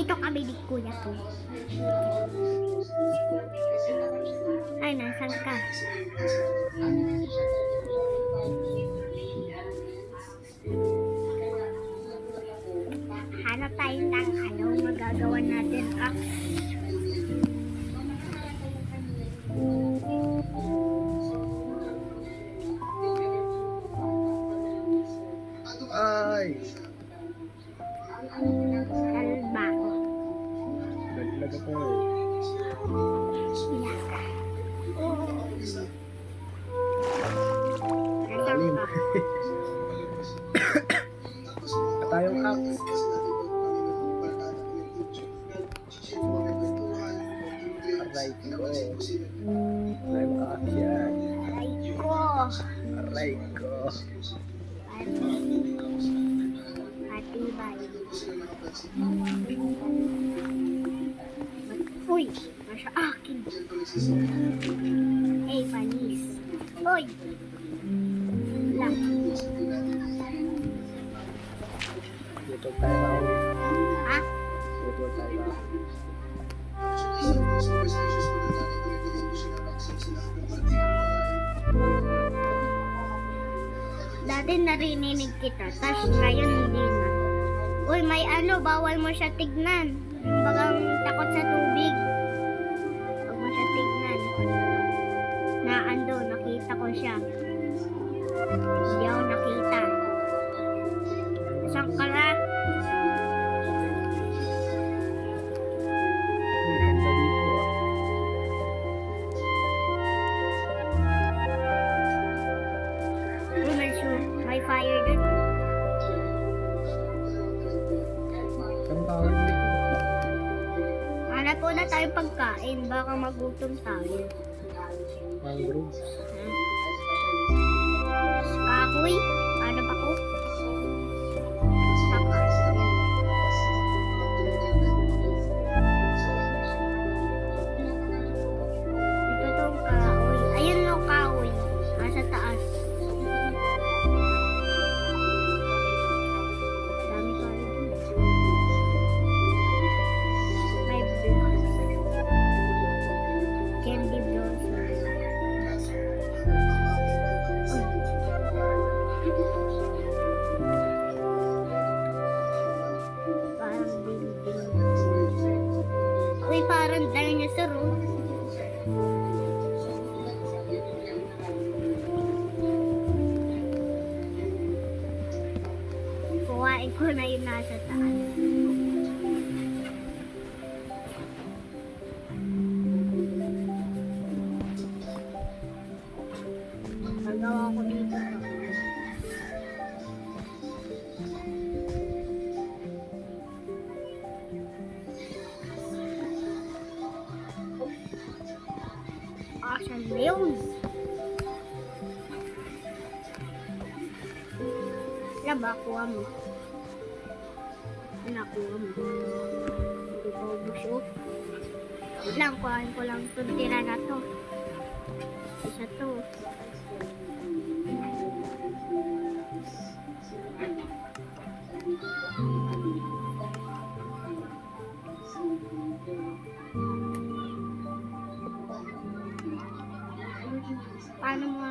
Dito kami ni Kuya to. Ay, nasan ka? Hanap tayo ng ano magagawa natin. Ay! Kalba ko. Naglag ako Lalim. Katayong axe. Aray ko. Aray mo ka-axe yan. Aray ko. Aray ko. Matibay. Uy, nasa akin. Hey, panis. Uy. Lang. YouTube tayo ba? Ha? YouTube tayo ba? Dati narinig kita, tas ngayon hindi na. Uy, may ano, bawal mo siya tignan. Bagang takot sa tubig. Huwag mo siya tignan. Naando, nakita ko siya. Hindi ako nakita. Saan ka na? May fire dun. Anong tawag dito? Hanap po na tayong pagkain. Baka magutom tayo. Mangroves. Kahoy? Ano ba ko? Ito tong kahoy. Ayun no, kahoy. Nasa taas. Dami kahoy dun. May candy blossom. Parang building. Uy, parang dinosaur, oh. Kuhain ko na yung nasa taas. Nagawa ko dito. Asan na yun? Laba, kuha mo. Nakuha mo. Hindi ko ubus, oh. Wait lang, kuhain ko lang itong tira na to. Isa to. Paano mo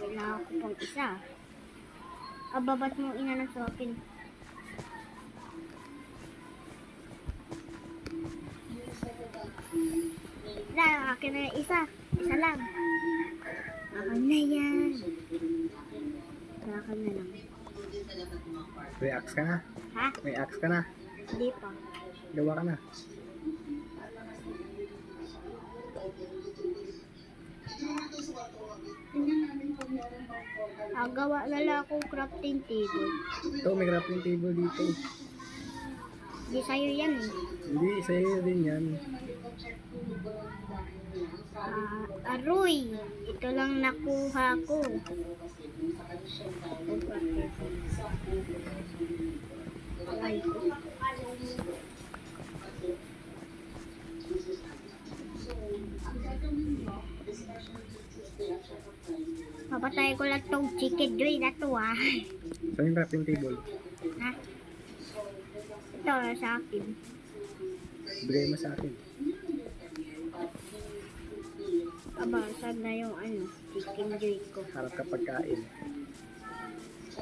wala ako pang isa. Ababat mo ina ng sokin. Wala, akin na yung isa. Isa lang. Akin na yan. Akin na lang. May axe ka na? Ha? May axe ka na? Hindi pa. Gawa ka na? Gawa na lang akong crafting table. Ito, may crafting table dito. Hindi sa'yo yan eh. Hindi, sa'yo din yan. Aroy, ito lang nakuha ko. Ay. Papatay ko lang wala tong chicken joy na to ah. Saan yung crafting table? Ha? Ito sa akin. Bigay mo sa akin. Aba, saan na yung ano, chicken joy ko. Harap ka pagkain.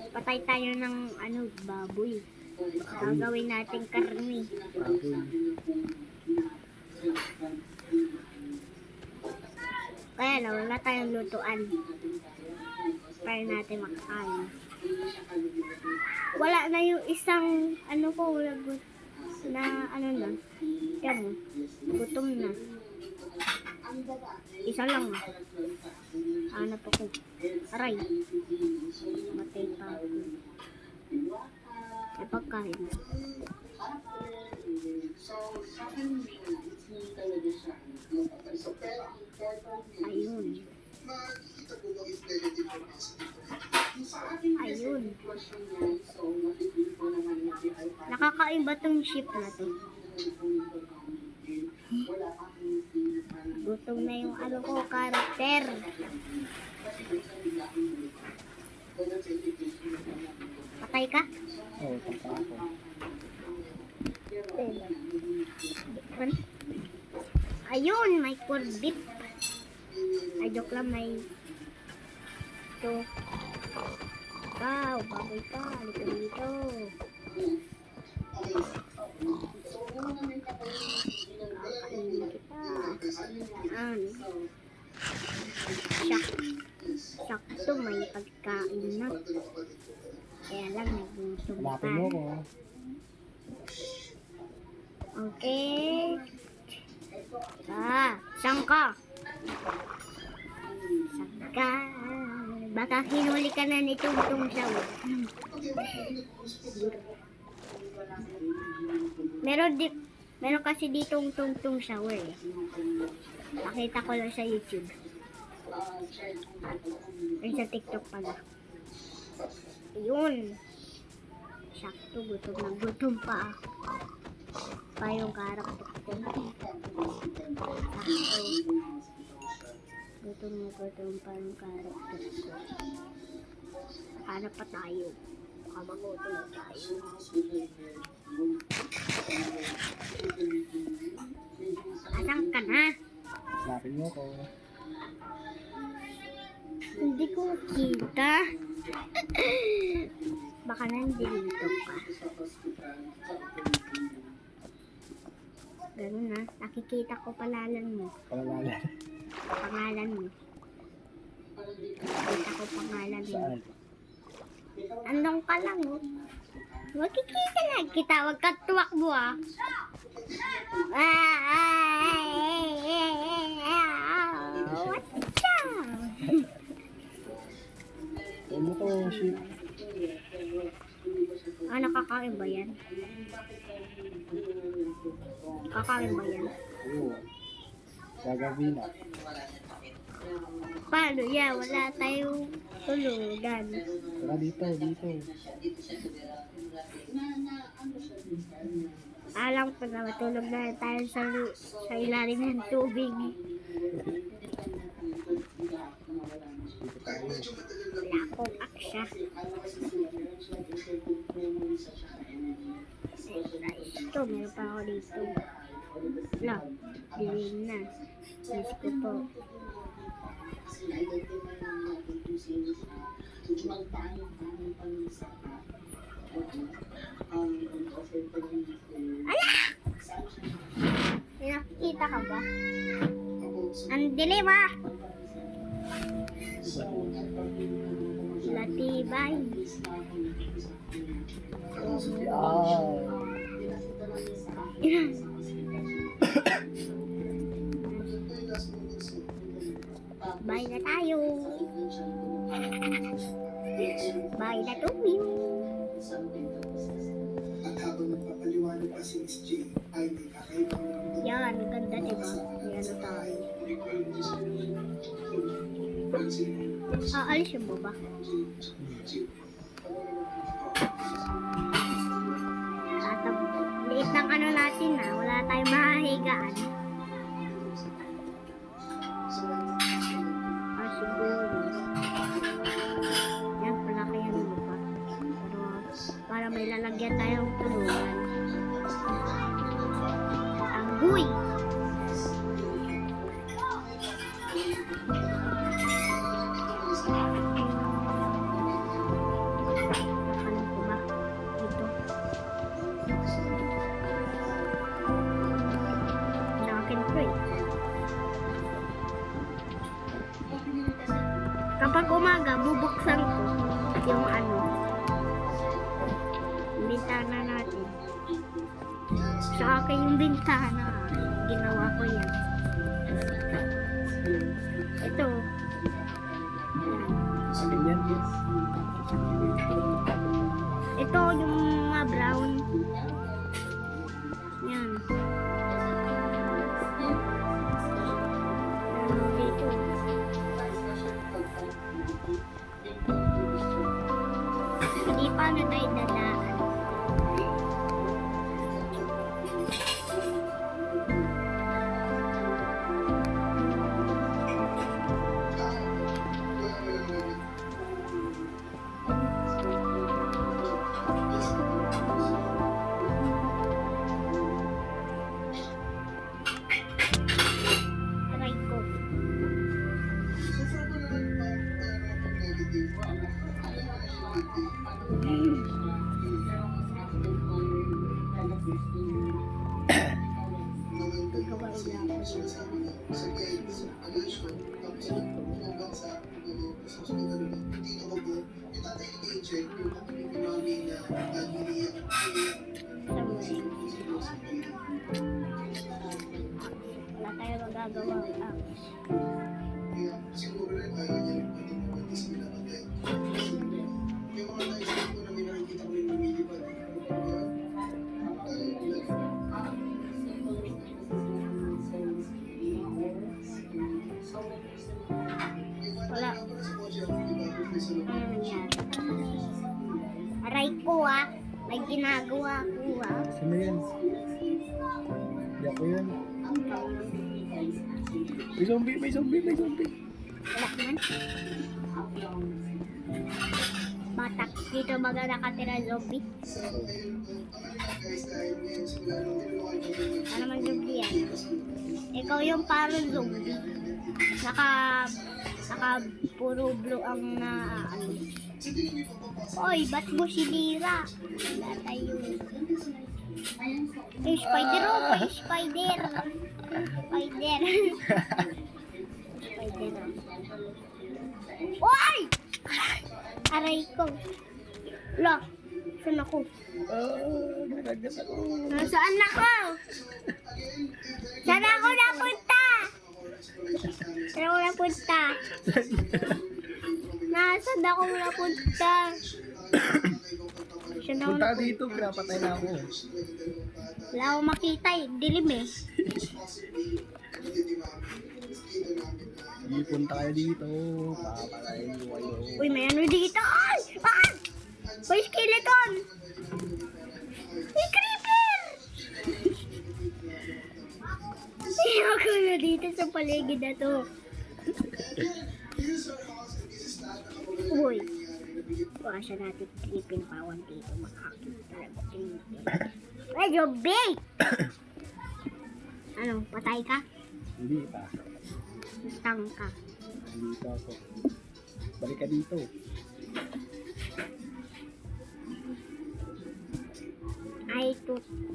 Patay tayo ng ano, baboy. Gagawin natin karne. Baboy. Kaya na, wala tayong lutuan. Para natin makakain. Wala na yung isang, ano ko, wala na, ano na. Yan, gutom na. Isa lang ah. Hanap ako. Aray. Matay pa ako. Ay, pagkain. Ayun. Ayun. Nakakaiba tong ship na to. Gutom na yung ano ko, karakter. Patay ka? Oo, pagka ako. Ayun, may corned beef. Ay, joke lang, may ito. Wow, baboy ka. Halika dito. Kakainin kita. Ayan. Sakto, may pagkain na. Kaya lang, nagutom Hanapin pa. mo ko. Okay. Saan ka? Saan ka? Baka hinuli ka na ni Tungtung Saw. Meron kasi ditong Tungtung Saw eh. Nakita ko lang sa YouTube. Ay, sa TikTok pala. Ayun. Sakto, gutom na gutom pa. Pa yung karakter ko. Sakto. Gutom na gutom pa yung karakter ko. Hanap pa tayo. Baka magutom na tayo. Asan ka na? Hanapin mo ko. Hindi ko kita. Baka nandito ka. Ganun na. Nakikita ko pangalan mo. Palalala. Pangalan mo. Nakikita ko pangalan mo. Saan? Andong ka lang oh. Makikita lang kita. Huwag ka tuwakbo ah. What's up? Ano to, shit? Nakakain ba yan? Kakain ba yan? Oo. Gagabi na. Paano yan? Wala tayong tulugan. Tara dito, dito. Alam ko na matulog na tayo sa ilalim ng tubig. Dito tayo. Wala akong aksya. Ito, meron pa ako dito. Wala, dilim na. Miss ko po. Ala! May nakikita ka ba? Ang dilim ah! Latibay. Yan. Bye na tayo. Bye na to you. At habang nagpapaliwanag pa si Miss J, ay may kakaibang ramdam. Yan, ganda diba? Yan na tayo. Aalis yung baba. Liit ng ano natin na, wala tayong mahihigaan. Siguro. aakyat tayong tulungan. Agoy! Nakakalong ko ba? Dito. Akin ko eh. Kapag umaga, bubuksan ko yung bintana natin. Sa akin yung bintana. Ginawa ko yan. Ito. Akin yan. Ito yung mga brown. Yan. Dito. Hindi pa na tayo dadaan. Aray ko. Wala tayo magagawa. Siguro rin ayaw niya rin pwede mo pwede sa pinapagay. Yung mga naisip ko na may nakikita ko rin lumilipad. Wala. Ano nangyari? Aray ko may ginagawa ko Sino yan? Hindi ako yan. May zombie, may zombie, may zombie. Wala man. Batak, dito baga nakatira zombie. Ano man zombie yan? Ikaw yung parang zombie. Naka puro blue ang Oy, ba't mo sinira? Wala tayo. May spider may spider. Spider. Spider. Oy! Aray ko. Lo, saan ako? Nagagat ako. Nasaan ako? Saan ako napunta? Saan ako napunta? Nasaan ako napunta? Saan ako Punta ka napunta? dito, pinapatay na ako. Wala akong makita dilim eh. Hindi, punta kayo dito. Papatayin ko kayo. Uy, may ano dito? Ay! Ay! May skeleton! May creeper! Ayoko na dito sa paligid na to. Uy. Bukasan natin creepy na pawan dito. Makakita talaga creepy. Medyo big! Ano, patay ka? Hindi pa. Tang ka. Dito ako. Balik ka dito. Ay,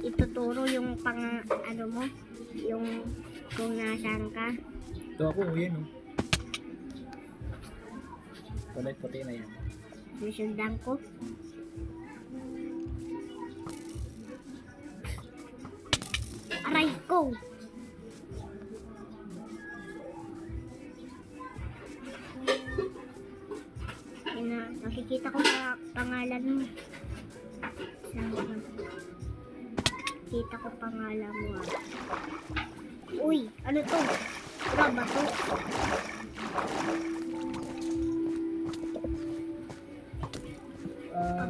ituturo yung mo, yung kung nasaan ka. Ito ako, yan o. Kulay puti na yan. Nasundan ko. Aray ko! Nakikita ko sa pangalan mo. Nakikita ko pangalan mo Uy, ano to? Ba to?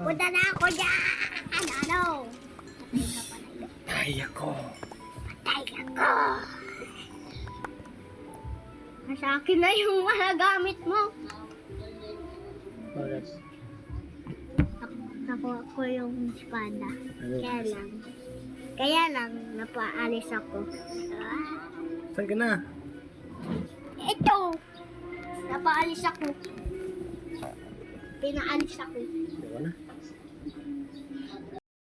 Punta na ako dyan! Ano? Patay ka pala. Patay ako. Patay ako! Nasa akin na yung mga gamit mo. Bakit? nakuha ko yung espada. Ano? Kaya lang, napaalis ako. Ah, Saan ka na? ito! Napaalis ako. Pinaalis ako. Diba na?